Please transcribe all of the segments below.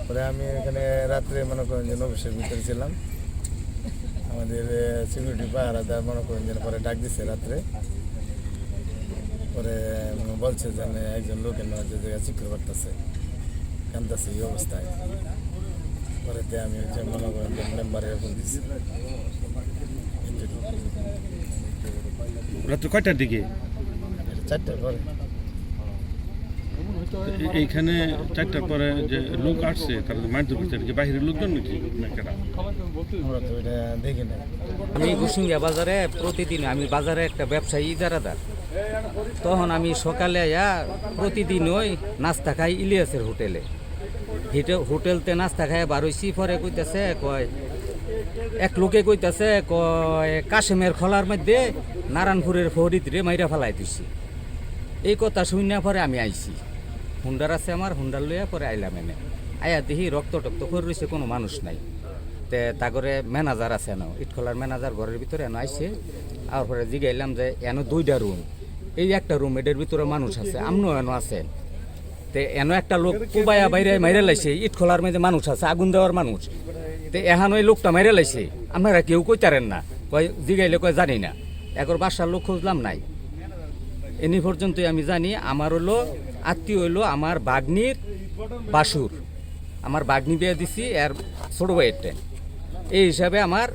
পরে আমি এখানে রাত্রে মনে করেন যে অফিসের ভিতরে ছিলাম, আমাদের সিকিউরিটি পাহারাদার মনে করেন যে পরে ডাক দিছে রাত্রে, পরে বলছে যে একজন লোকের যে জায়গায় চিকুর করতেছে কানতেছে এই অবস্থায়। পরেতে আমি যে মনে করেন যে মেম্বারের ফোন দিচ্ছি রাত্রে কয়টার দিকে? 4টার পরে। এইখানে 4টার পরে যে লোক আসছে তারা মারধর করছে, কি বাইরের লোকজন নাকি? আমরা তো এটা দেখি না। আমি গুসিঙ্গা বাজারে প্রতিদিন, আমি বাজারে একটা ব্যবসায়ী ইজারাদার। তখন আমি সকালে প্রতিদিন ওই নাস্তা খাই ইলিয়াসের হোটেলে। হোটেলতে নাস্তা খাই বার হইছি, পরে কইতাছে কয় এক লোকে কইতাছে কয় কাশেমের খোলার মধ্যে নারায়ণপুরের ফরিদরে মাইরা ফেলাই দিছি। এই কথা শুনে পরে আমি আইছি, হুন্ডার আছে আমার, হুন্ডার লইয়া পরে আইলাম। এনে আয়া দেখি রক্ত টক্ত করে রয়েছে, কোনো মানুষ নাই। তে তাগরে ম্যানেজার আছে এনো, ইটখোলার ম্যানেজার ঘরের ভিতরে এনো আইসে। আর পরে জিগাইলাম যে এনো 2টা রুম, এই একটা রুম, এটার ভিতরে মানুষ আছে, আমনও এনো আছেন। তে এনো একটা লোক কুবাইয়া বাইরে মাইরে লাইছে, ইটখোলার মধ্যে মানুষ আছে, আগুন দেওয়ার মানুষ। তে এহান ওই লোকটা মাইরে লাইছে, আপনারা কেউ কইতারেন না? কয় জিগাইলে কয় জানি না। একর বাসার লোক খুঁজলাম নাই। এনি পর্যন্তই আমি জানি আমার হলো আত্মীয় হইলো আমার বাগনির বাসুর, আমার বাগনি বিয়ে দিছি এর ছোট ভাইয়ের। এই হিসাবে আমার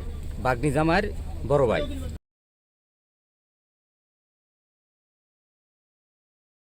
বাগনি জামার বড় ভাই।